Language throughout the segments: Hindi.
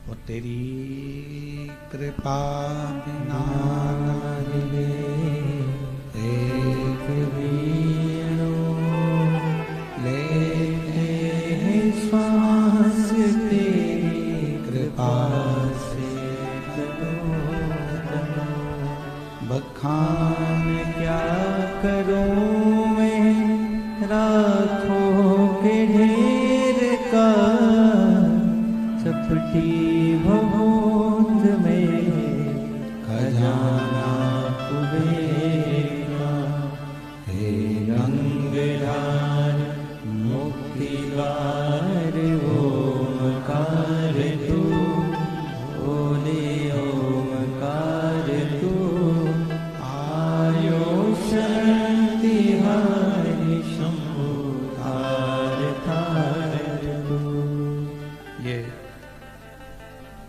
वो तेरी कृपा बिना नाहिरे एक वीणो लेते श्वास तेरी कृपा से बखान क्या करूं मैं राखों के ढेर का चपटी भभूत में खजाना कुबेरा हे गंगधार मुक्ति द्वार ओमकार तू बोले ओमकार तू आयो शक्ति हरि शंभु तार तार तू। ये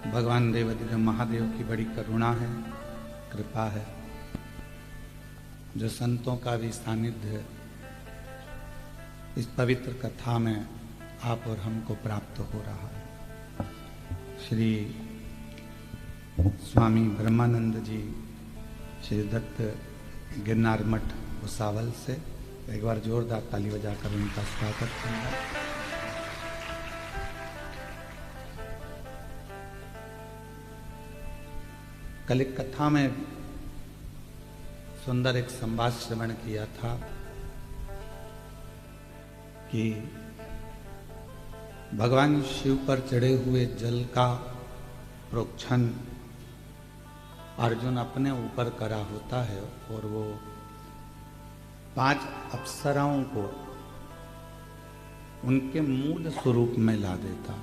भगवान देवाधिदेव महादेव की बड़ी करुणा है, कृपा है, जो संतों का भी सानिध्य इस पवित्र कथा में आप और हमको प्राप्त हो रहा है। श्री स्वामी ब्रह्मानंद जी श्री दत्त गिरनार मठ भुसावल से एक बार जोरदार ताली बजाकर उनका स्वागत करना। कल एक कथा में सुंदर एक संवाद श्रवण किया था कि भगवान शिव पर चढ़े हुए जल का प्रोक्षण अर्जुन अपने ऊपर करा होता है और वो 5 अप्सराओं को उनके मूल स्वरूप में ला देता।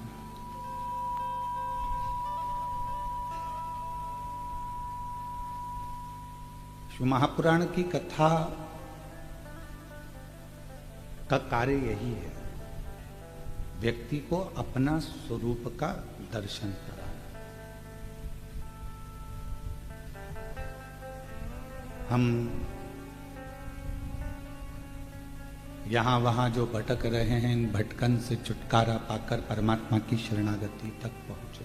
शिव महापुराण की कथा का कार्य यही है, व्यक्ति को अपना स्वरूप का दर्शन कराना। हम यहां वहां जो भटक रहे हैं, इन भटकन से छुटकारा पाकर परमात्मा की शरणागति तक पहुंचे,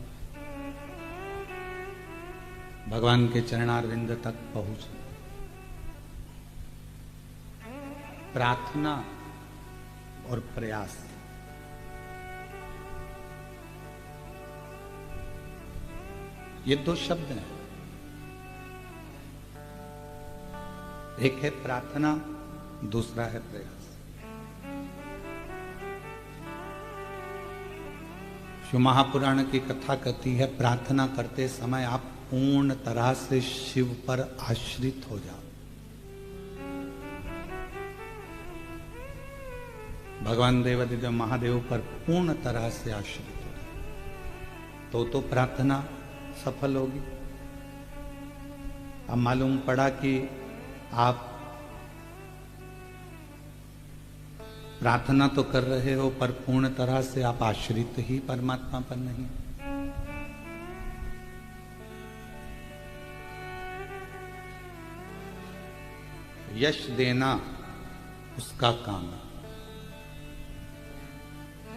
भगवान के चरणारविंद तक पहुंचे। प्रार्थना और प्रयास, ये 2 शब्द हैं। एक है प्रार्थना, दूसरा है प्रयास। शिव महापुराण की कथा कहती है, प्रार्थना करते समय आप पूर्ण तरह से शिव पर आश्रित हो जाओ। भगवान देवाधिदेव महादेव पर पूर्ण तरह से आश्रित हो तो प्रार्थना सफल होगी। अब मालूम पड़ा कि आप प्रार्थना तो कर रहे हो पर पूर्ण तरह से आप आश्रित ही परमात्मा पर नहीं। यश देना उसका काम है,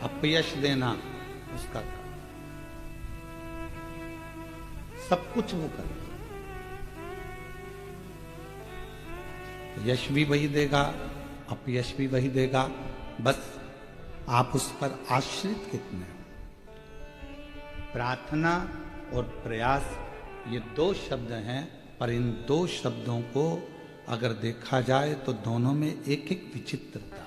अपयश देना उसका काम। सब कुछ वो करे, यश भी वही देगा, अपयश भी वही देगा, बस आप उस पर आश्रित कितने हो। प्रार्थना और प्रयास ये 2 शब्द हैं, पर इन 2 शब्दों को अगर देखा जाए तो दोनों में एक एक विचित्रता।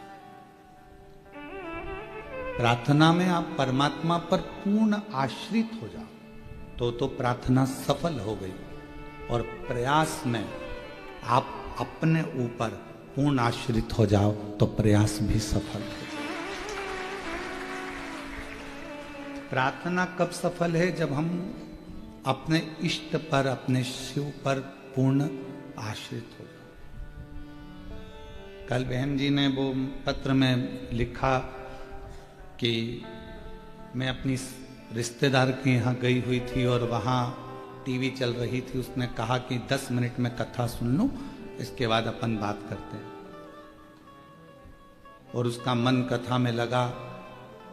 प्रार्थना में आप परमात्मा पर पूर्ण आश्रित हो जाओ तो प्रार्थना सफल हो गई, और प्रयास में आप अपने ऊपर पूर्ण आश्रित हो जाओ तो प्रयास भी सफल हो जाए। प्रार्थना कब सफल है? जब हम अपने इष्ट पर, अपने शिव पर पूर्ण आश्रित हो जाए। कल बहन जी ने वो पत्र में लिखा कि मैं अपनी रिश्तेदार के यहाँ गई हुई थी और वहाँ टीवी चल रही थी। उसने कहा कि 10 मिनट में कथा सुन लूं, इसके बाद अपन बात करते हैं। और उसका मन कथा में लगा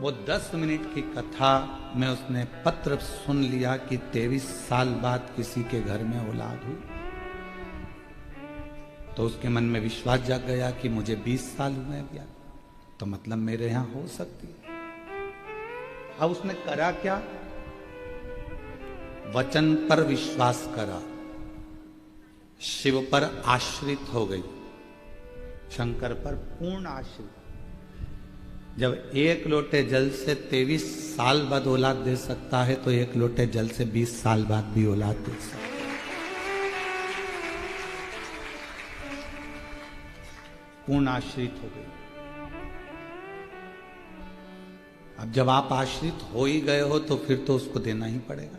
वो 10 मिनट की कथा में उसने पत्र सुन लिया कि 23 साल बाद किसी के घर में औलाद हुई। तो उसके मन में विश्वास जाग गया कि मुझे 20 साल हुए भैया, तो मतलब मेरे यहां हो सकती है। अब उसने करा क्या? वचन पर विश्वास करा, शिव पर आश्रित हो गई, शंकर पर पूर्ण आश्रित। जब एक लोटे जल से 23 साल बाद औलाद दे सकता है, तो एक लोटे जल से 20 साल बाद भी औलाद दे सकता है। पूर्ण आश्रित हो गई। अब जब आप आश्रित हो ही गए हो तो फिर तो उसको देना ही पड़ेगा।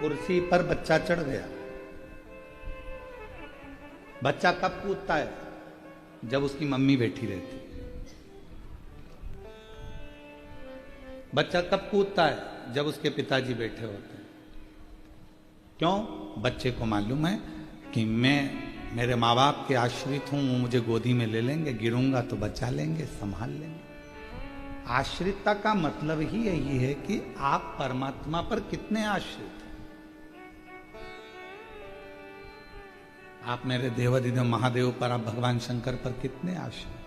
कुर्सी पर बच्चा चढ़ गया। बच्चा कब कूदता है? जब उसकी मम्मी बैठी रहती। बच्चा कब कूदता है? जब उसके पिताजी बैठे होते हैं। क्यों? बच्चे को मालूम है कि मैं मेरे माँ बाप के आश्रित हूं, वो मुझे गोदी में ले लेंगे, गिरूंगा तो बचा लेंगे, संभाल लेंगे। आश्रितता का मतलब ही यही है कि आप परमात्मा पर कितने आश्रित हैं। आप मेरे देवाधिदेव महादेव पर, आप भगवान शंकर पर कितने आश्रित?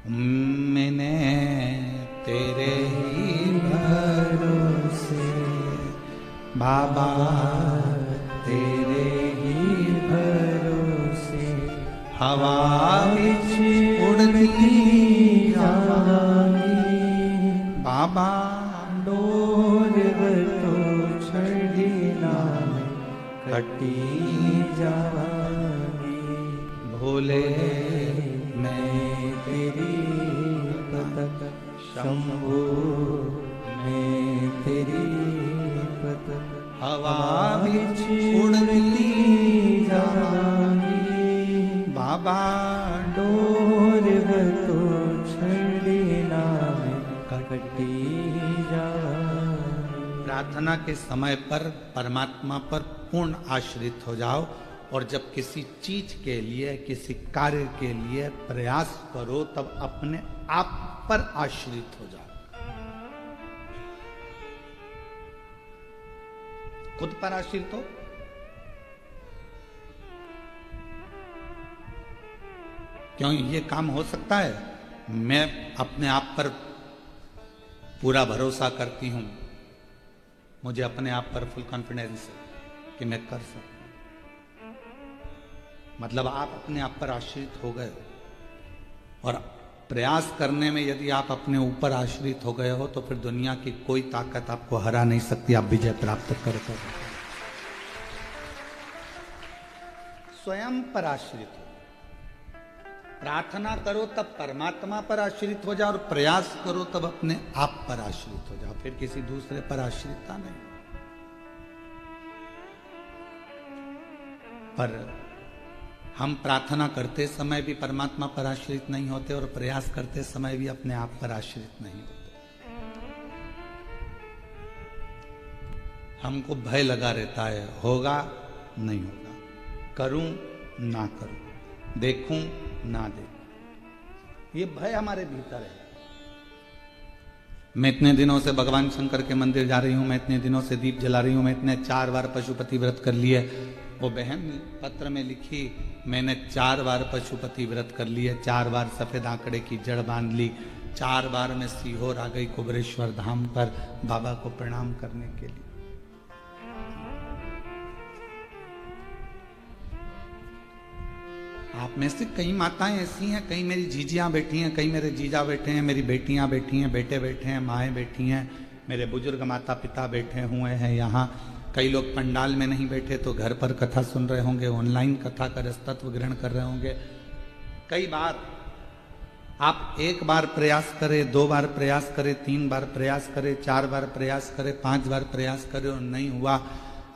मैंने तेरे ही भरोसे बाबा, तेरे ही भरोसे हवा बिच उड़ती जावांगी बाबा, डोर तो छड़ीना कटी जावांगी। भोले मैं तेरी पतक, शंभो मैं तेरी पतक, हवा बिच उड़ती जावांगी बाबा, डोर तो छड़ीना कटी जावांगी। प्रार्थना के समय पर परमात्मा पर पूर्ण आश्रित हो जाओ, और जब किसी चीज के लिए, किसी कार्य के लिए प्रयास करो, तब अपने आप पर आश्रित हो जाओ। खुद पर आश्रित हो। क्यों ये काम हो सकता है? मैं अपने आप पर पूरा भरोसा करती हूं, मुझे अपने आप पर फुल कॉन्फिडेंस है कि मैं कर सकता हूं। मतलब आप अपने आप पर आश्रित हो गए हो, और प्रयास करने में यदि आप अपने ऊपर आश्रित हो गए हो, तो फिर दुनिया की कोई ताकत आपको हरा नहीं सकती। आप विजय प्राप्त कर सकते। स्वयं पर आश्रित हो। प्रार्थना करो तब परमात्मा पर आश्रित हो जाओ, और प्रयास करो तब अपने आप पर आश्रित हो जाओ, फिर किसी दूसरे पर आश्रितता नहीं। पर हम प्रार्थना करते समय भी परमात्मा पर आश्रित नहीं होते, और प्रयास करते समय भी अपने आप पर आश्रित नहीं होते। हमको भय लगा रहता है, होगा नहीं होगा, करूं ना करूं, देखूं ना देखूं, ये भय हमारे भीतर है। मैं इतने दिनों से भगवान शंकर के मंदिर जा रही हूं, मैं इतने दिनों से दीप जला रही हूं, मैं इतने 4 बार पशुपति व्रत कर लिए। वो बहन पत्र में लिखी, मैंने 4 बार पशुपति व्रत कर लिए, 4 बार सफेद आंकड़े की जड़ बांध ली, 4 बार मैं सीहोर आ गई कुबरेश्वर धाम पर बाबा को प्रणाम करने के लिए। आप में से कई माताएं ऐसी हैं, कई मेरी जीजियां बैठी हैं, कई मेरे जीजा बैठे हैं, मेरी बेटियां बैठी हैं, बेटे बैठे हैं, माएँ बैठी हैं, मेरे बुजुर्ग माता पिता बैठे हुए हैं यहाँ। कई लोग पंडाल में नहीं बैठे तो घर पर कथा सुन रहे होंगे, ऑनलाइन कथा का रसतत्व ग्रहण कर रहे होंगे। कई बार आप 1 बार प्रयास करें, 2 बार प्रयास करें, 3 बार प्रयास करें, 4 बार प्रयास करें, 5 बार प्रयास करें और नहीं हुआ।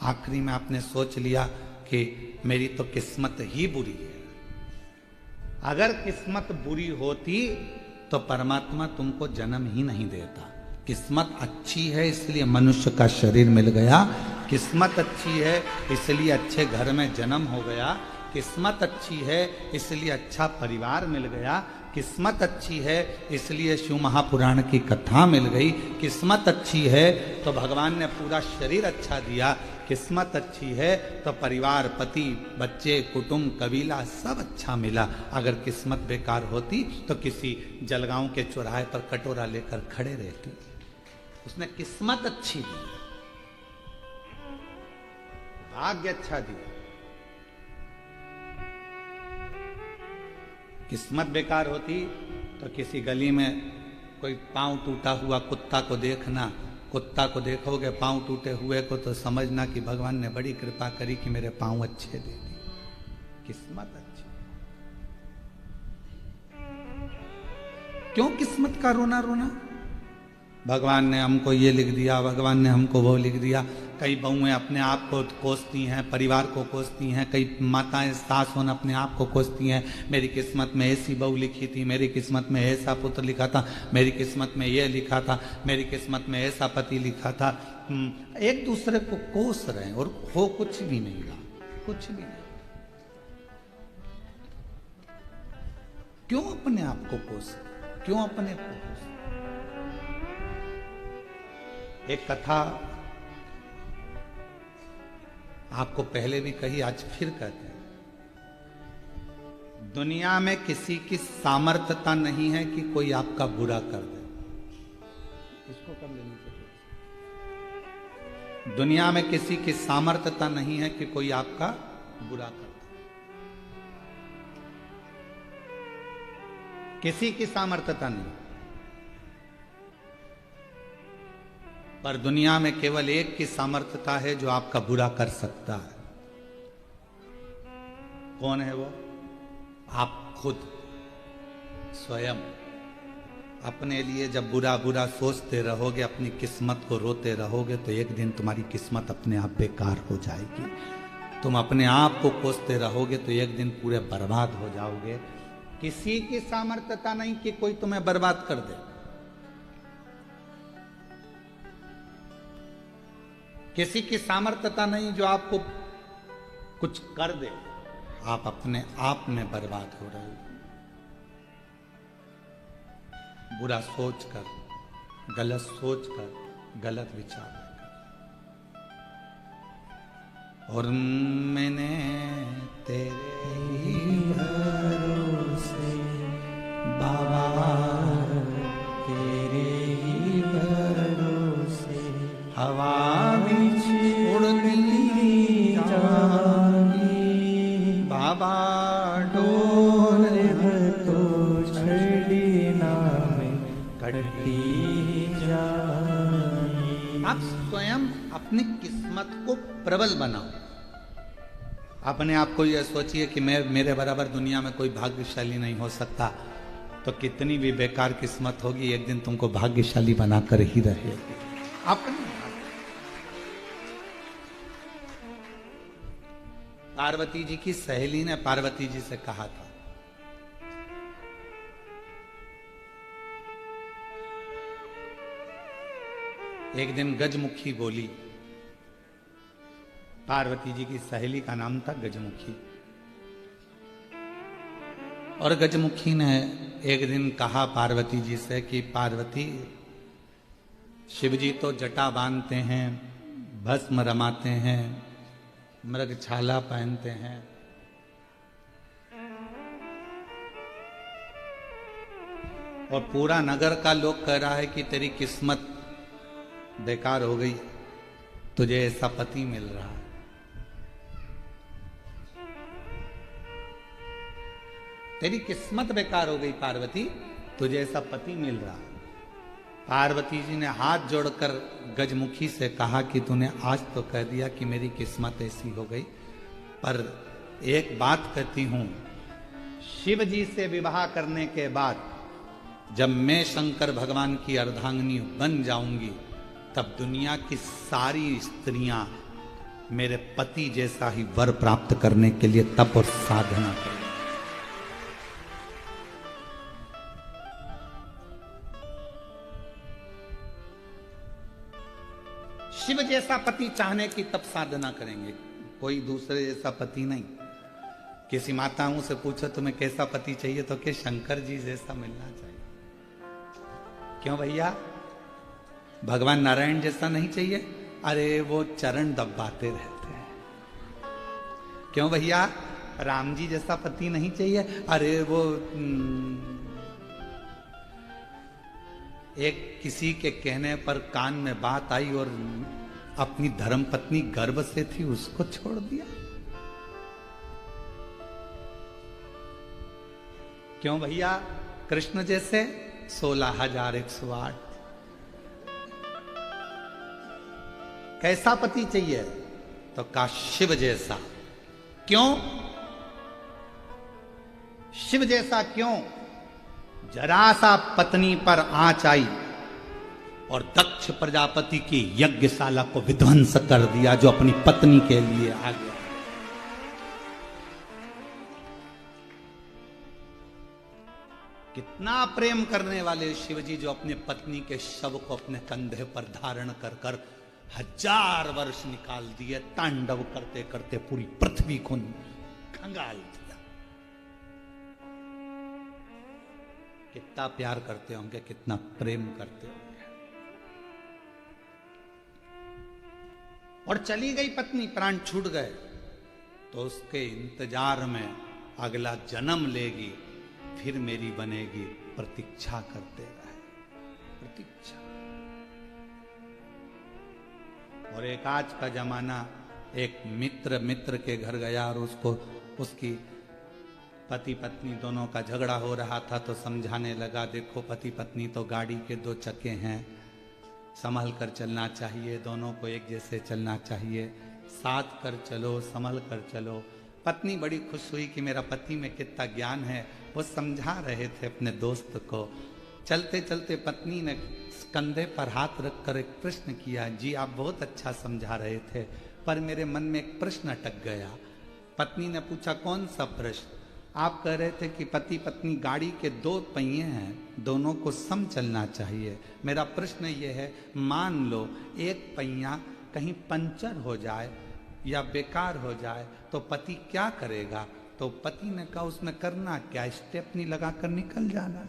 आखिरी में आपने सोच लिया कि मेरी तो किस्मत ही बुरी है। अगर किस्मत बुरी होती तो परमात्मा तुमको जन्म ही नहीं देता। किस्मत अच्छी है इसलिए मनुष्य का शरीर मिल गया, किस्मत अच्छी है इसलिए अच्छे घर में जन्म हो गया, किस्मत अच्छी है इसलिए अच्छा परिवार मिल गया, किस्मत अच्छी है इसलिए शिव महापुराण की कथा मिल गई, किस्मत अच्छी है तो भगवान ने पूरा शरीर अच्छा दिया, किस्मत अच्छी है तो परिवार, पति, बच्चे, कुटुंब, कबीला सब अच्छा मिला। अगर किस्मत बेकार होती तो किसी जलगांव के चौराहे पर कटोरा लेकर खड़े रहती। उसने किस्मत अच्छी दी, भाग्य अच्छा दिया। किस्मत बेकार होती तो किसी गली में कोई पांव टूटा हुआ कुत्ता को देखना, कुत्ता को देखोगे पांव टूटे हुए को तो समझना कि भगवान ने बड़ी कृपा करी कि मेरे पांव अच्छे दे दिए। किस्मत अच्छी। क्यों किस्मत का रोना रोना? भगवान ने हमको ये लिख दिया, भगवान ने हमको वो लिख दिया। कई बहुएं अपने आप को कोसती हैं, परिवार को कोसती हैं, कई माताएं सास होन अपने आप को कोसती हैं, मेरी किस्मत में ऐसी बहू लिखी थी, मेरी किस्मत में ऐसा पुत्र लिखा था, मेरी किस्मत में ये लिखा था, मेरी किस्मत में ऐसा पति लिखा था। एक दूसरे को कोस रहे हैं और हो कुछ भी नहीं रहा, कुछ भी नहीं। क्यों अपने आप को कोस, क्यों अपने को कोस? एक कथा आपको पहले भी कही, आज फिर कहते हैं। दुनिया में किसी की सामर्थ्यता नहीं है कि कोई आपका बुरा कर दे। इसको कर लेनी चाहिए। दुनिया में किसी की सामर्थ्यता नहीं है कि कोई आपका बुरा कर दे। किसी की सामर्थ्यता नहीं, पर दुनिया में केवल एक की सामर्थ्यता है जो आपका बुरा कर सकता है। कौन है वो? आप खुद स्वयं। अपने लिए जब बुरा बुरा सोचते रहोगे, अपनी किस्मत को रोते रहोगे, तो एक दिन तुम्हारी किस्मत अपने आप बेकार हो जाएगी। तुम अपने आप को कोसते रहोगे तो एक दिन पूरे बर्बाद हो जाओगे। किसी की सामर्थ्यता नहीं कि कोई तुम्हें बर्बाद कर दे। किसी की सामर्थ्यता नहीं जो आपको कुछ कर दे। आप अपने आप में बर्बाद हो रहे हो, बुरा सोचकर, गलत सोचकर, गलत विचार कर। और मैंने तेरे ही भरोसे बाबा, तेरे ही भरोसे हवा बाबा डोर तो छड़ी नाम कटती जाए। आप स्वयं अपनी किस्मत को प्रबल बनाओ। अपने आप को यह सोचिए कि मेरे बराबर दुनिया में कोई भाग्यशाली नहीं हो सकता, तो कितनी भी बेकार किस्मत होगी एक दिन तुमको भाग्यशाली बनाकर ही रहेगी। अपने पार्वती जी की सहेली ने पार्वती जी से कहा था, एक दिन गजमुखी बोली। पार्वती जी की सहेली का नाम था गजमुखी। और गजमुखी ने एक दिन कहा पार्वती जी से कि पार्वती, शिवजी तो जटा बांधते हैं, भस्म रमाते हैं, मृगछाला पहनते हैं, और पूरा नगर का लोग कह रहा है कि तेरी किस्मत बेकार हो गई, तुझे ऐसा पति मिल रहा है। तेरी किस्मत बेकार हो गई पार्वती, तुझे ऐसा पति मिल रहा है। पार्वती जी ने हाथ जोड़कर गजमुखी से कहा कि तूने आज तो कह दिया कि मेरी किस्मत ऐसी हो गई, पर एक बात कहती हूं, शिव जी से विवाह करने के बाद जब मैं शंकर भगवान की अर्धांगिनी बन जाऊंगी, तब दुनिया की सारी स्त्रियां मेरे पति जैसा ही वर प्राप्त करने के लिए तप और साधना करें। शिव जैसा पति चाहने की तब साधना करेंगे, कोई दूसरे जैसा पति नहीं किसी माताओं से पूछो तुम्हें कैसा पति चाहिए तो कि शंकर जी जैसा मिलना चाहिए। क्यों भैया, भगवान नारायण जैसा नहीं चाहिए? अरे वो चरण दबाते रहते हैं। क्यों भैया, राम जी जैसा पति नहीं चाहिए? अरे वो एक किसी के कहने पर कान में बात आई और अपनी धर्म पत्नी गर्भ से थी, उसको छोड़ दिया। क्यों भैया, कृष्ण जैसे 16,108। कैसा पति चाहिए? तो का शिव जैसा। क्यों शिव जैसा? क्यों? जरा सा पत्नी पर आंच आई और दक्ष प्रजापति की यज्ञशाला को विध्वंस कर दिया, जो अपनी पत्नी के लिए आ गया। कितना प्रेम करने वाले शिवजी, जो अपने पत्नी के शव को अपने कंधे पर धारण कर कर 1000 वर्ष निकाल दिए, तांडव करते करते पूरी पृथ्वी को खंगाल दिया। कितना प्यार करते होंगे, कितना प्रेम करते होंगे। और चली गई पत्नी, प्राण छूट गए, तो उसके इंतजार में अगला जन्म लेगी, फिर मेरी बनेगी, प्रतीक्षा करते रहे, प्रतीक्षा। और एक आज का जमाना, एक मित्र के घर गया और उसको उसकी पति पत्नी दोनों का झगड़ा हो रहा था, तो समझाने लगा, देखो पति पत्नी तो गाड़ी के 2 चक्के हैं, संभल कर चलना चाहिए, दोनों को एक जैसे चलना चाहिए, साथ कर चलो, संभल कर चलो। पत्नी बड़ी खुश हुई कि मेरा पति में कितना ज्ञान है, वो समझा रहे थे अपने दोस्त को। चलते चलते पत्नी ने कंधे पर हाथ रखकर एक प्रश्न किया, जी आप बहुत अच्छा समझा रहे थे, पर मेरे मन में एक प्रश्न अटक गया। पत्नी ने पूछा, कौन सा प्रश्न? आप कह रहे थे कि पति पत्नी गाड़ी के 2 पहिए हैं, दोनों को सम चलना चाहिए। मेरा प्रश्न ये है, मान लो एक पहिया कहीं पंचर हो जाए या बेकार हो जाए तो पति क्या करेगा? तो पति ने कहा, उसमें करना क्या, स्टेपनी लगाकर निकल जाना।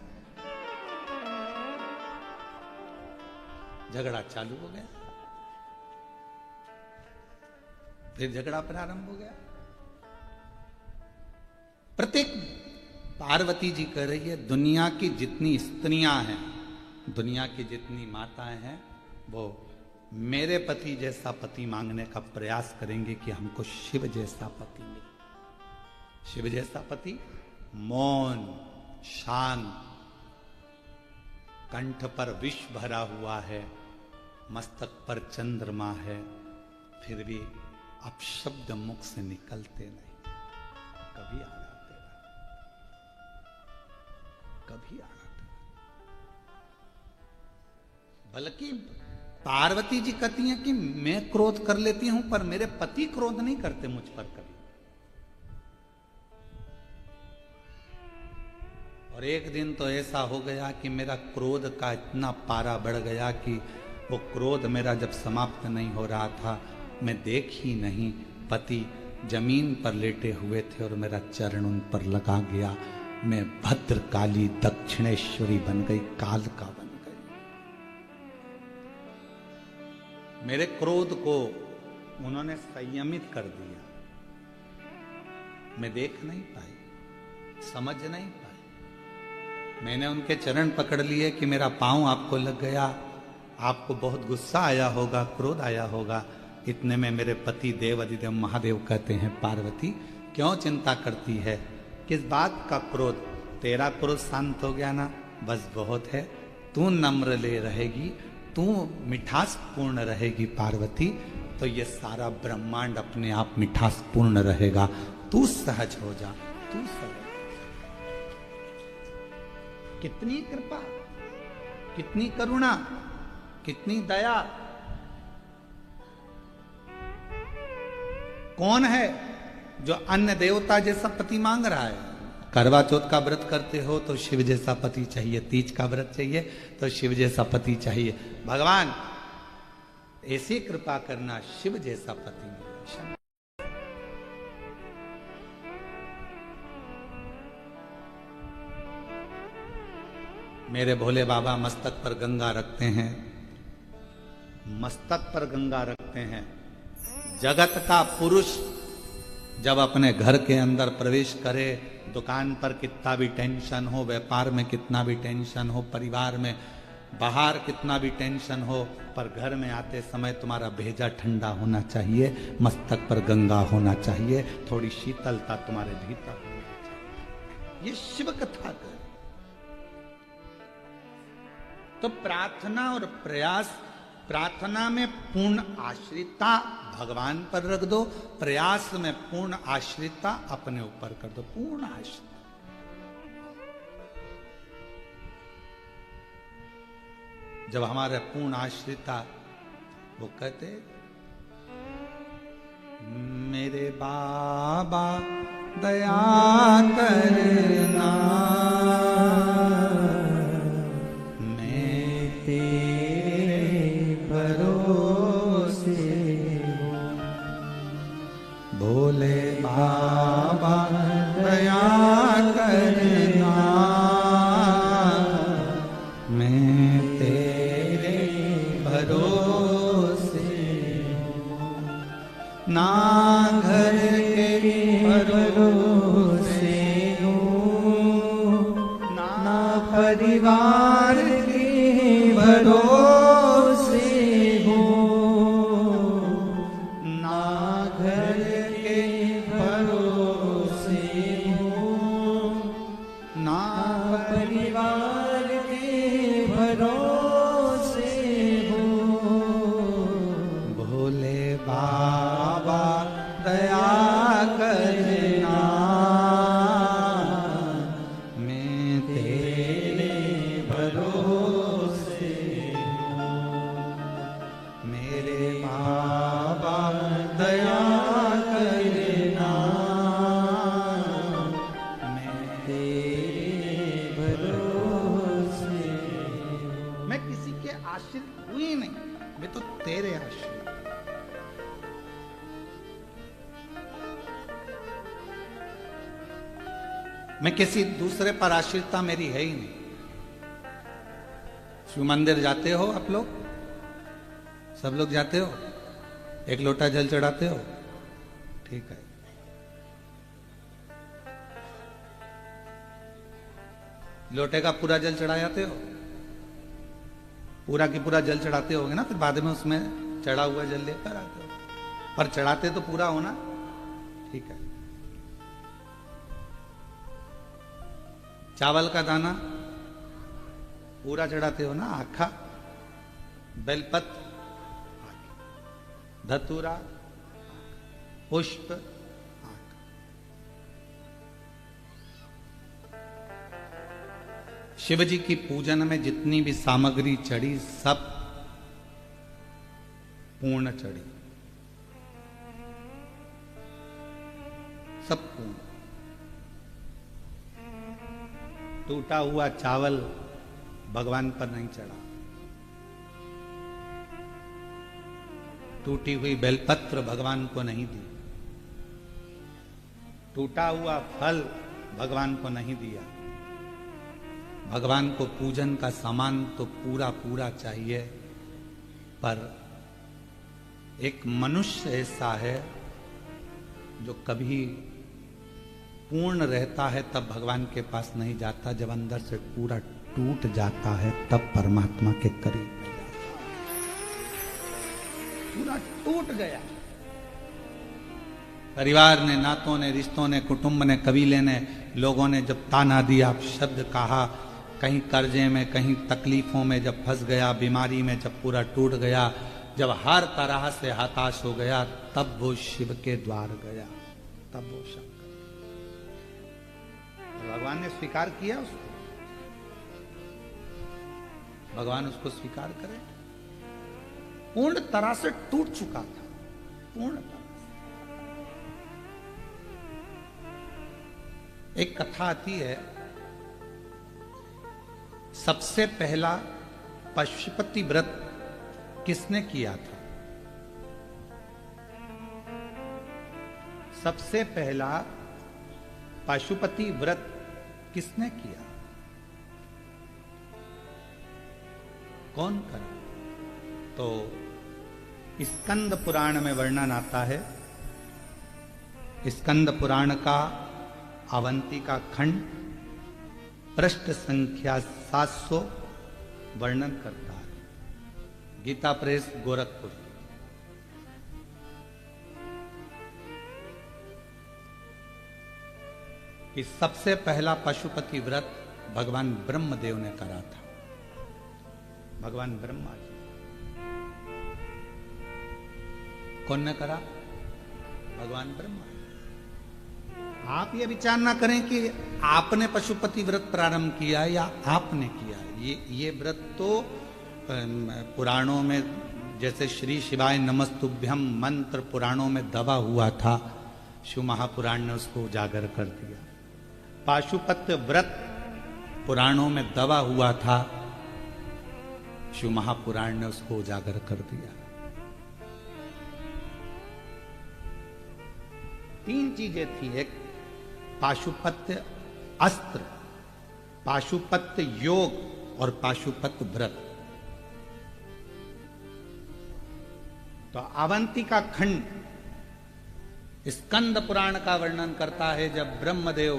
झगड़ा चालू हो गया, फिर झगड़ा प्रारंभ हो गया। प्रत्येक पार्वती जी कह रही है, दुनिया की जितनी स्त्रियां हैं, दुनिया की जितनी माताएं हैं, वो मेरे पति जैसा पति मांगने का प्रयास करेंगे कि हमको शिव जैसा पति मिले। शिव जैसा पति मौन, शांत, कंठ पर विष भरा हुआ है, मस्तक पर चंद्रमा है, फिर भी अपशब्द मुख से निकलते नहीं, कभी आड़ाते नहीं, कभी आड़ाते नहीं। बल्कि पार्वती जी कहती हैं कि मैं क्रोध कर लेती हूं, पर मेरे पति क्रोध नहीं करते मुझ पर कभी। और एक दिन तो ऐसा हो गया कि मेरा क्रोध का इतना पारा बढ़ गया कि वो क्रोध मेरा जब समाप्त नहीं हो रहा था, मैं देख ही नहीं, पति जमीन पर लेटे हुए थे और मेरा चरण उन पर लगा गया। मैं भद्रकाली दक्षिणेश्वरी बन गई, कालका बन गई। मेरे क्रोध को उन्होंने संयमित कर दिया। मैं देख नहीं पाई, समझ नहीं पाई। मैंने उनके चरण पकड़ लिए कि मेरा पांव आपको लग गया, आपको बहुत गुस्सा आया होगा, क्रोध आया होगा। इतने में मेरे पति देव अधिदेव महादेव कहते हैं, पार्वती क्यों चिंता करती है, किस बात का क्रोध? तेरा क्रोध शांत हो गया ना, बस बहुत है। तू नम्र ले रहेगी, तू मिठास पूर्ण रहेगी पार्वती, तो ये सारा ब्रह्मांड अपने आप मिठास पूर्ण रहेगा। तू सहज हो जा, तू सहज। कितनी कृपा, कितनी करुणा, कितनी दया। कौन है जो अन्य देवता जैसा पति मांग रहा है? करवा चौथ का व्रत करते हो तो शिव जैसा पति चाहिए, तीज का व्रत चाहिए तो शिव जैसा पति चाहिए। भगवान ऐसी कृपा करना, शिव जैसा पति मिले। मेरे भोले बाबा मस्तक पर गंगा रखते हैं, मस्तक पर गंगा रखते हैं। जगत का पुरुष जब अपने घर के अंदर प्रवेश करे, दुकान पर कितना भी टेंशन हो, व्यापार में कितना भी टेंशन हो, परिवार में बाहर कितना भी टेंशन हो, पर घर में आते समय तुम्हारा भेजा ठंडा होना चाहिए, मस्तक पर गंगा होना चाहिए, थोड़ी शीतलता तुम्हारे भीतर होनी चाहिए। ये शिव कथा का। तो प्रार्थना और प्रयास, प्रार्थना में पूर्ण आश्रितता भगवान पर रख दो, प्रयास में पूर्ण आश्रितता अपने ऊपर कर दो, पूर्ण आश्रित। जब हमारे पूर्ण आश्रिता, वो कहते मेरे बाबा दया करना, मैं तेरे भरोसे हूँ। भोले बाबा दया करना, मैं तेरे भरोसे हूँ। ना घर के भरोसे हूँ, ना परिवार के भरोसे हूँ, ना घर के भरोसे हूँ, ना परिवार के भरोसे हूँ। भोले बाबा दया करना, मैं तेरे भरोसे हूँ। मेरे बाबा दया करना, मैं तेरे भरोसे हूँ। मैं किसी के आश्रित हुई नहीं, मैं तो तेरे आश्रित। मैं किसी दूसरे पर आश्रितता मेरी है ही नहीं। शिव मंदिर जाते हो आप लोग, सब लोग जाते हो, एक लोटा जल चढ़ाते हो, ठीक है। लोटे का पूरा जल चढ़ा जाते हो, पूरा की पूरा जल चढ़ाते होगे ना, फिर बाद में उसमें चढ़ा हुआ जल लेकर आते हो, पर चढ़ाते तो पूरा होना, ठीक है। चावल का दाना पूरा चढ़ाते हो ना, आखा, बेलपत्र, धतूरा, पुष्प, शिव जी की पूजन में जितनी भी सामग्री चढ़ी सब पूर्ण चढ़ी, सब पूर्ण। टूटा हुआ चावल भगवान पर नहीं चढ़ा, टूटी हुई बेलपत्र भगवान को नहीं दी, टूटा हुआ फल भगवान को नहीं दिया। भगवान को पूजन का सामान तो पूरा पूरा चाहिए, पर एक मनुष्य ऐसा है जो कभी पूर्ण रहता है तब भगवान के पास नहीं जाता, जब अंदर से पूरा टूट जाता है तब परमात्मा के करीब में जाता है। पूरा टूट गया, परिवार ने, नातों ने, रिश्तों ने, कुटुंब ने, कबीले ने, लोगों ने जब ताना दिया, शब्द कहा, कहीं कर्जे में, कहीं तकलीफों में जब फंस गया, बीमारी में जब पूरा टूट गया, जब हर तरह से हताश हो गया, तब वो शिव के द्वार गया, तब वो शंकर, भगवान ने स्वीकार किया उसको, भगवान उसको स्वीकार करे। पूर्ण तरह से टूट चुका था, पूर्ण तरह से। एक कथा आती है, सबसे पहला पशुपति व्रत किसने किया था? सबसे पहला पशुपति व्रत किसने किया? कौन करा? तो स्कंद पुराण में वर्णन आता है। स्कंद पुराण का अवंती का खंड पृष्ठ संख्या 700 वर्णन करता है। गीता प्रेस गोरखपुर। कि सबसे पहला पशुपति व्रत भगवान ब्रह्मदेव ने करा था। भगवान ब्रह्मा जी। कौन ने करा? भगवान ब्रह्मा। आप ये विचार ना करें कि आपने पशुपति व्रत प्रारंभ किया या आपने किया। ये व्रत तो पुराणों में, जैसे श्री शिवाय नमस्तुभ्यम मंत्र पुराणों में दबा हुआ था, शिव महापुराण ने उसको उजागर कर दिया। पाशुपत व्रत पुराणों में दबा हुआ था, शिव महापुराण ने उसको उजागर कर दिया। 3 चीजें थी। एक पाशुपत्य अस्त्र, पाशुपत्य योग और पाशुपत्य व्रत। तो अवंती का खंड स्कंद पुराण का वर्णन करता है, जब ब्रह्मदेव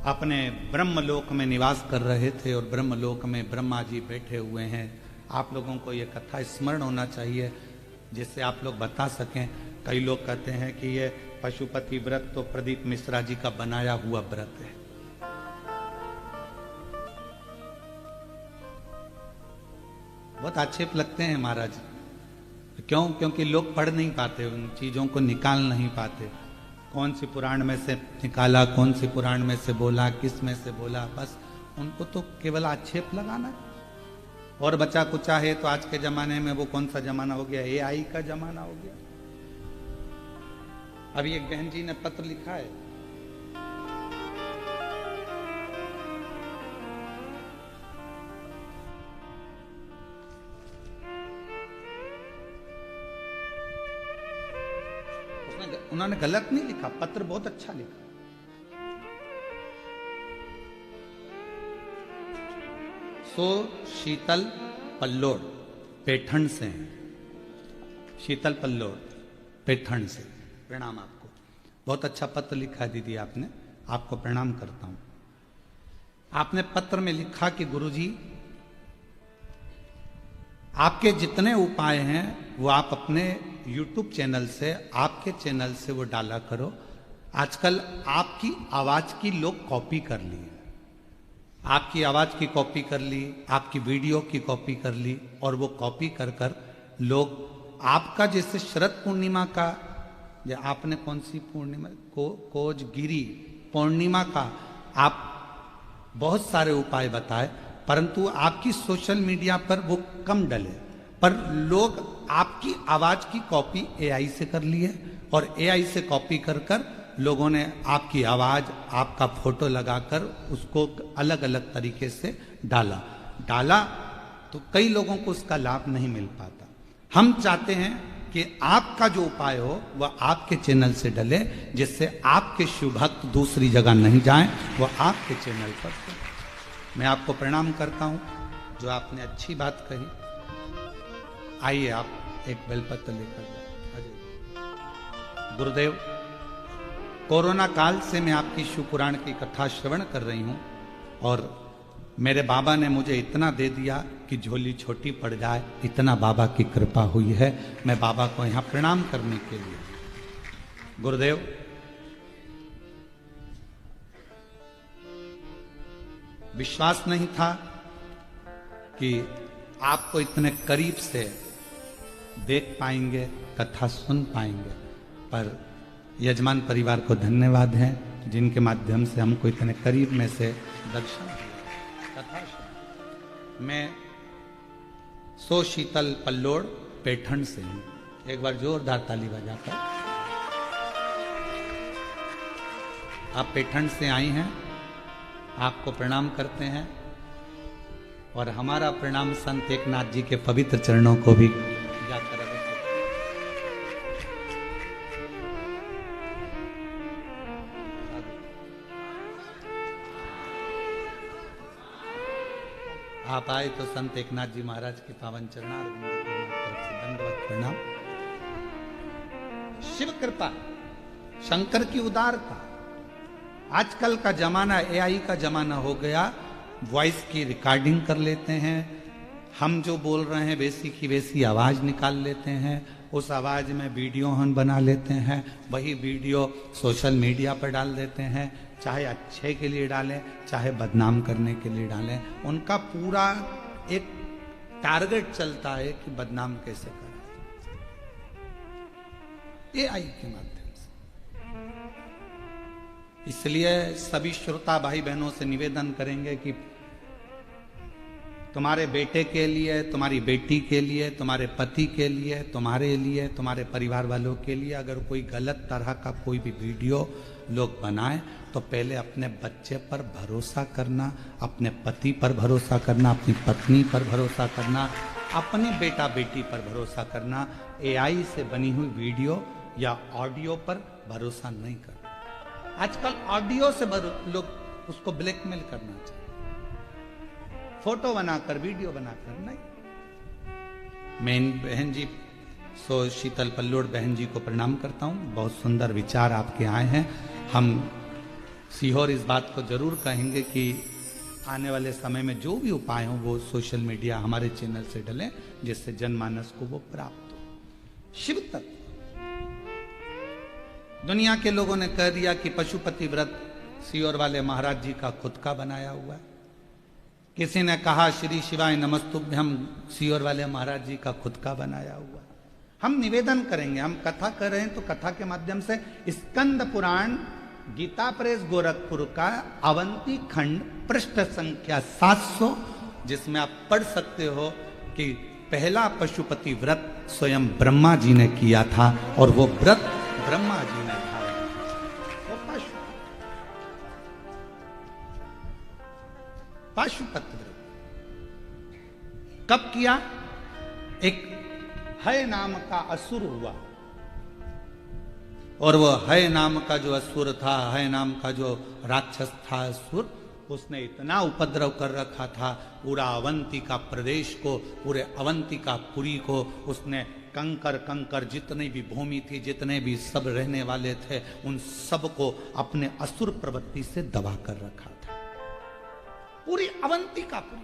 अपने ब्रह्मलोक में निवास कर रहे थे और ब्रह्मलोक में ब्रह्मा जी बैठे हुए हैं। आप लोगों को यह कथा स्मरण होना चाहिए, जिससे आप लोग बता सकें। कई लोग कहते हैं कि ये पशुपति व्रत तो प्रदीप मिश्रा जी का बनाया हुआ व्रत है। बहुत आक्षेप लगते हैं महाराज। क्यों? क्योंकि लोग पढ़ नहीं पाते, उन चीजों को निकाल नहीं पाते। कौन सी पुराण में से निकाला, कौन सी पुराण में से बोला, किस में से बोला, बस उनको तो केवल आक्षेप लगाना है। और बचा कुचा है तो आज के जमाने में वो कौन सा जमाना हो गया? AI का जमाना हो गया। अभी एक बहन जी ने पत्र लिखा है, उन्होंने गलत नहीं लिखा, पत्र बहुत अच्छा लिखा। सो शीतल पल्लोड पैठण से हैं। शीतल पल्लोड पैठण से प्रणाम आपको। बहुत अच्छा पत्र लिखा है दीदी आपने, आपको प्रणाम करता हूं। आपने पत्र में लिखा कि गुरुजी, आपके जितने उपाय हैं वो आप अपने YouTube चैनल से, आपके चैनल से वो डाला करो। आजकल आपकी आवाज की लोग कॉपी कर ली, आपकी आवाज की कॉपी कर ली, आपकी वीडियो की कॉपी कर ली, और वो कॉपी कर कर लोग आपका, जैसे शरद पूर्णिमा का, या आपने कौन सी पूर्णिमा को, कोजगिरी पूर्णिमा का आप बहुत सारे उपाय बताए, परंतु आपकी सोशल मीडिया पर वो कम डले। पर लोग आपकी आवाज की कॉपी AI से कर लिए, और AI से कॉपी कर कर लोगों ने आपकी आवाज, आपका फोटो लगाकर उसको अलग अलग तरीके से डाला तो कई लोगों को उसका लाभ नहीं मिल पाता। हम चाहते हैं कि आपका जो उपाय हो वह आपके चैनल से डले, जिससे आपके शिव भक्त दूसरी जगह नहीं जाएं, वह आपके चैनल पर। मैं आपको प्रणाम करता हूं, जो आपने अच्छी बात कही। आइए आप एक बेलपत्र लेकर जाओ। गुरुदेव, कोरोना काल से मैं आपकी शिव पुराण की कथा श्रवण कर रही हूं, और मेरे बाबा ने मुझे इतना दे दिया कि झोली छोटी पड़ जाए, इतना बाबा की कृपा हुई है। मैं बाबा को यहां प्रणाम करने के लिए। गुरुदेव, विश्वास नहीं था कि आपको इतने करीब से देख पाएंगे, कथा सुन पाएंगे, पर यजमान परिवार को धन्यवाद है, जिनके माध्यम से हमको इतने करीब में से दर्शन दिया, कथा सुन। मैं सो शीतल पल्लोड पैठण से हूं। एक बार जोरदार ताली बजाकर। आप पैठण से आई हैं, आपको प्रणाम करते हैं, और हमारा प्रणाम संत एकनाथ जी के पवित्र चरणों को भी जाकर आप आए तो संत एकनाथ जी महाराज के पावन चरणारविंद को हमारी तरफ से दंडवत प्रणाम। शिव कृपा, शंकर की उदारता। आजकल का जमाना एआई का जमाना हो गया। वॉइस की रिकॉर्डिंग कर लेते हैं, हम जो बोल रहे हैं वैसी की वैसी आवाज निकाल लेते हैं, उस आवाज में वीडियो हम बना लेते हैं, वही वीडियो सोशल मीडिया पर डाल देते हैं, चाहे अच्छे के लिए डालें चाहे बदनाम करने के लिए डालें। उनका पूरा एक टारगेट चलता है कि बदनाम कैसे करें, एआई के माध्यम से। इसलिए सभी श्रोता भाई बहनों से निवेदन करेंगे कि तुम्हारे बेटे के लिए, तुम्हारी बेटी के लिए, तुम्हारे पति के लिए, तुम्हारे लिए, तुम्हारे परिवार वालों के लिए अगर कोई गलत तरह का कोई भी वीडियो लोग बनाएं तो पहले अपने बच्चे पर भरोसा करना, अपने पति पर भरोसा करना, अपनी पत्नी पर भरोसा करना, अपनी बेटा बेटी पर भरोसा करना। एआई से बनी हुई वीडियो या ऑडियो पर भरोसा नहीं करना। आजकल ऑडियो से लोग उसको ब्लैकमेल करना चाहिए, फोटो बनाकर वीडियो बनाकर नहीं। मैं बहन जी सो शीतल पल्लोड़ बहन जी को प्रणाम करता हूं। बहुत सुंदर विचार आपके आए हैं। हम सीहोर इस बात को जरूर कहेंगे कि आने वाले समय में जो भी उपाय हो वो सोशल मीडिया हमारे चैनल से डलें, जिससे जनमानस को वो प्राप्त हो। शिव तत्व दुनिया के लोगों ने कह दिया कि पशुपति व्रत सीहोर वाले महाराज जी का खुद का बनाया हुआ है। किसी ने कहा श्री शिवाय नमस्तुभ्यम सीहोर वाले महाराज जी का खुद का बनाया हुआ है। हम निवेदन करेंगे, हम कथा कर रहे हैं तो कथा के माध्यम से स्कंद पुराण गीता प्रेस गोरखपुर का अवंती खंड पृष्ठ संख्या 700, जिसमें आप पढ़ सकते हो कि पहला पशुपति व्रत स्वयं ब्रह्मा जी ने किया था और वो व्रत ब्रह्मा जी ने धारण किया। वो पशुपति व्रत कब किया? एक हय नाम का असुर हुआ और वो हय नाम का जो असुर था, हय नाम का जो राक्षस था असुर, उसने इतना उपद्रव कर रखा था पूरा अवंतिका प्रदेश को, पूरे अवंतिका पुरी को उसने कंकर कंकर जितने भी भूमि थी, जितने भी सब रहने वाले थे, उन सब को अपने असुर प्रवृत्ति से दबा कर रखा था। पूरी अवंतिका पुरी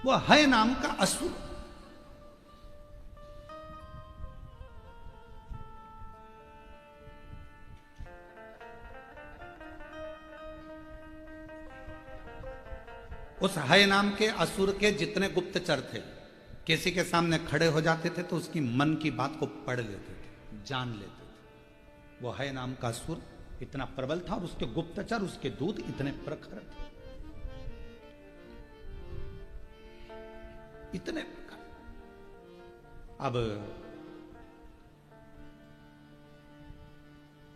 वो हय नाम का असुर। उस हय नाम के असुर के जितने गुप्तचर थे, किसी के सामने खड़े हो जाते थे तो उसकी मन की बात को पढ़ लेते थे, जान लेते थे। वो हय नाम का असुर इतना प्रबल था और उसके गुप्तचर, उसके दूत इतने प्रखर थे, इतने प्रखर। अब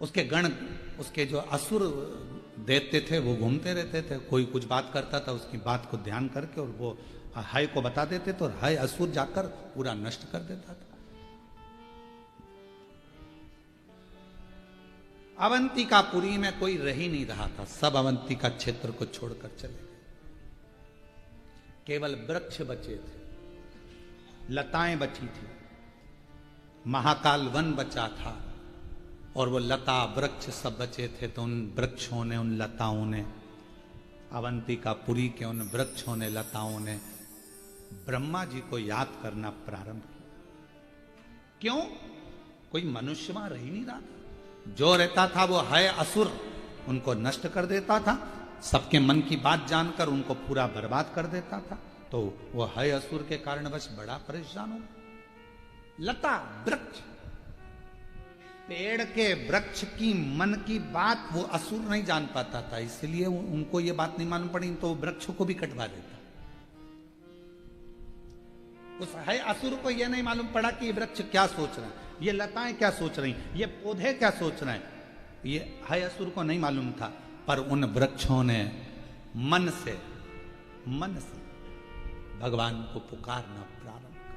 उसके गण, उसके जो असुर दैत्य थे वो घूमते रहते थे, कोई कुछ बात करता था उसकी बात को ध्यान करके और वो हय को बता देते तो हय असुर जाकर पूरा नष्ट कर देता था। अवंतिकापुरी में कोई रह ही नहीं रहा था, सब अवंतिका क्षेत्र को छोड़कर चले गए। केवल वृक्ष बचे थे, लताएं बची थी, महाकाल वन बचा था और वो लता वृक्ष सब बचे थे। तो उन वृक्षों ने, उन लताओं ने, अवंतिकापुरी के उन वृक्षों ने, लताओं ने ब्रह्मा जी को याद करना प्रारंभ किया। क्यों? कोई मनुष्य वहां रह ही नहीं रहा था। जो रहता था वो हय असुर उनको नष्ट कर देता था, सबके मन की बात जानकर उनको पूरा बर्बाद कर देता था। तो वो हय असुर के कारणवश बड़ा परेशान हो। लता वृक्ष, पेड़ के वृक्ष की मन की बात वो असुर नहीं जान पाता था, इसलिए उनको ये बात नहीं मालूम पड़ी तो वृक्षों को भी कटवा देता। उस हय असुर को यह नहीं मालूम पड़ा कि ये वृक्ष क्या सोच रहे हैं, ये लताएं क्या सोच रही, ये पौधे क्या सोच रहे हैं, ये हय असुर को नहीं मालूम था। पर उन वृक्षों ने मन से भगवान को पुकारना प्रारंभ कर।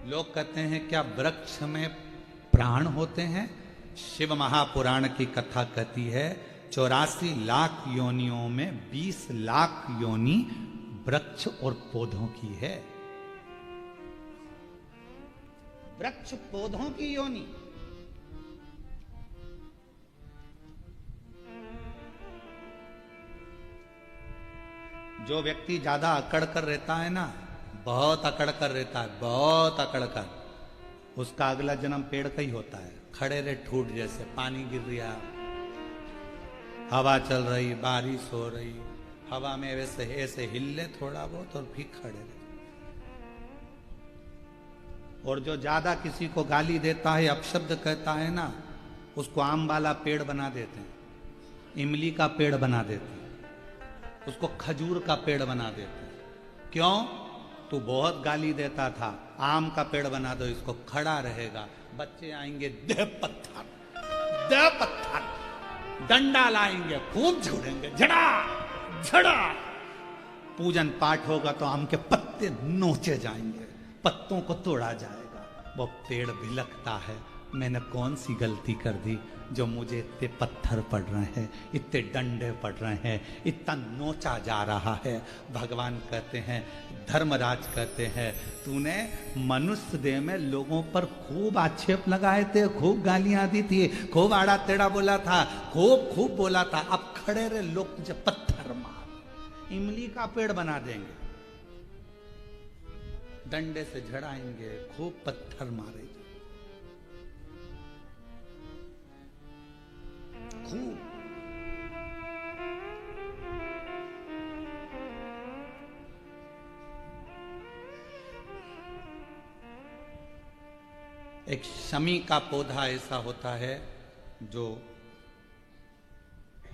लोग कहते हैं क्या वृक्ष में प्राण होते हैं? शिव महापुराण की कथा कहती है 84 लाख योनियों में 20 लाख योनि वृक्ष और पौधों की है। वृक्ष पौधों की योनि। जो व्यक्ति ज्यादा अकड़ कर रहता है ना, बहुत अकड़ कर रहता है, बहुत अकड़ कर, उसका अगला जन्म पेड़ का ही होता है। खड़े रहे ठूट जैसे, पानी गिर रहा, हवा चल रही, बारिश हो रही, हवा में वैसे ऐसे हिले थोड़ा बहुत और फिर खड़े रहे। और जो ज्यादा किसी को गाली देता है, अपशब्द कहता है ना, उसको आम वाला पेड़ बना देते हैं, इमली का पेड़ बना देते हैं, उसको खजूर का पेड़ बना देते हैं। क्यों? तू बहुत गाली देता था, आम का पेड़ बना दो, इसको खड़ा रहेगा। बच्चे आएंगे, दे पत्थर, दे पत्थर, डंडा लाएंगे, खूब झुड़ेंगे, झड़ा झड़ा। पूजन पाठ होगा तो आम के पत्ते नोचे जाएंगे, पत्तों को तोड़ा जाएगा। वो पेड़ भिलकता है, मैंने कौन सी गलती कर दी जो मुझे इतने पत्थर पड़ रहे हैं, इतने डंडे पड़ रहे हैं, इतना नोचा जा रहा है। भगवान कहते हैं, धर्मराज कहते हैं, तूने मनुष्य देह में लोगों पर खूब आक्षेप लगाए थे, खूब गालियां दी थी, खूब आड़ा टेढ़ा बोला था, खूब बोला था। अब खड़े रहे, लोग तुझे पत्थर मार, इमली का पेड़ बना देंगे, डंडे से झड़ाएंगे, खूब पत्थर मारेंगे, खूब। एक शमी का पौधा ऐसा होता है जो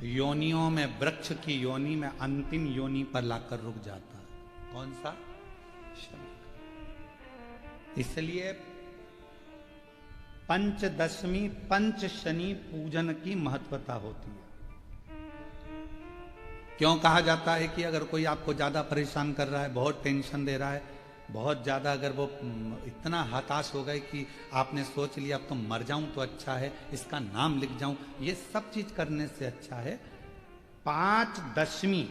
योनियों में, वृक्ष की योनि में अंतिम योनि पर लाकर रुक जाता है। कौन सा? शमी। इसलिए पंचदशमी पंच शनि पूजन की महत्वता होती है। क्यों कहा जाता है कि अगर कोई आपको ज्यादा परेशान कर रहा है, बहुत टेंशन दे रहा है, बहुत ज्यादा अगर वो इतना हताश हो गए कि आपने सोच लिया अब तो मर जाऊं तो अच्छा है, इसका नाम लिख जाऊं, ये सब चीज करने से अच्छा है 5 दशमी।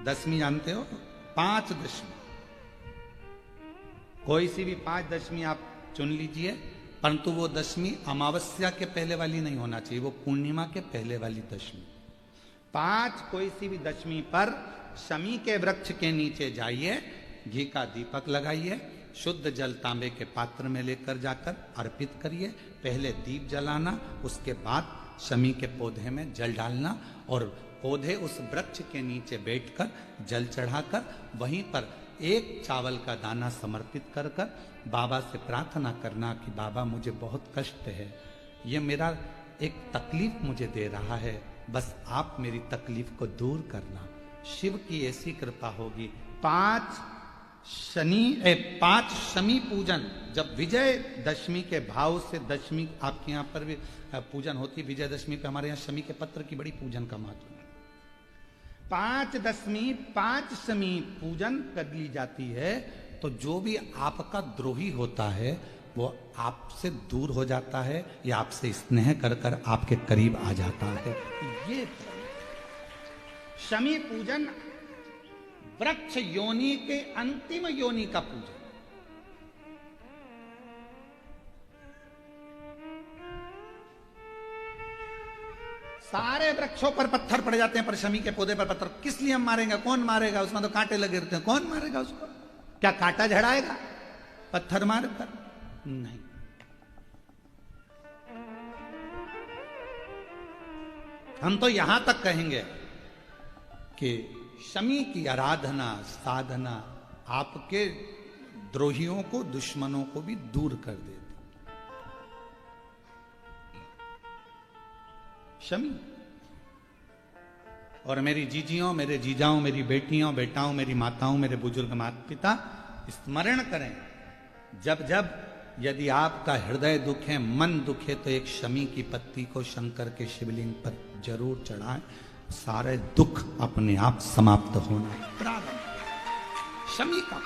दशमी जानते हो? 5 दशमी, कोई सी भी 5 दशमी आप चुन लीजिए, परंतु वो दशमी अमावस्या के पहले वाली नहीं होना चाहिए, वो पूर्णिमा के पहले वाली दशमी। 5 कोई सी भी दशमी पर शमी के वृक्ष के नीचे जाइए, घी का दीपक लगाइए, शुद्ध जल तांबे के पात्र में लेकर जाकर अर्पित करिए। पहले दीप जलाना, उसके बाद शमी के पौधे में जल डालना, और पौधे उस वृक्ष के नीचे बैठकर जल चढ़ाकर वहीं पर एक चावल का दाना समर्पित कर कर बाबा से प्रार्थना करना कि बाबा मुझे बहुत कष्ट है, ये मेरा एक तकलीफ मुझे दे रहा है, बस आप मेरी तकलीफ को दूर करना। शिव की ऐसी कृपा होगी। 5 शमी पूजन, जब विजय दशमी के भाव से, दशमी आपके यहाँ पर भी पूजन होती है, विजयदशमी पे हमारे यहाँ शमी के पत्र की बड़ी पूजन का महत्व है। 5 दशमी 5 शमी पूजन कर ली जाती है, तो जो भी आपका द्रोही होता है वो आपसे दूर हो जाता है या आपसे स्नेह कर कर आपके करीब आ जाता है। ये शमी पूजन वृक्ष योनि के अंतिम योनि का पूजन। सारे वृक्षों पर पत्थर पड़ जाते हैं, पर शमी के पौधे पर पत्थर किस लिए हम मारेंगे? कौन मारेगा? उसमें तो कांटे लगे रहते हैं, कौन मारेगा उसको? क्या कांटा झड़ाएगा पत्थर मार कर? नहीं। हम तो यहां तक कहेंगे कि शमी की आराधना, साधना आपके द्रोहियों को, दुश्मनों को भी दूर कर देती। शमी। और मेरी जीजियों, मेरे जीजाओं, मेरी बेटियों, बेटाओं, मेरी माताओं, मेरे बुजुर्ग माता पिता स्मरण करें, जब जब यदि आपका हृदय दुखे, मन दुखे, तो एक शमी की पत्ती को शंकर के शिवलिंग पर जरूर चढ़ाएं, सारे दुख अपने आप समाप्त होना प्रारंभ। शमी का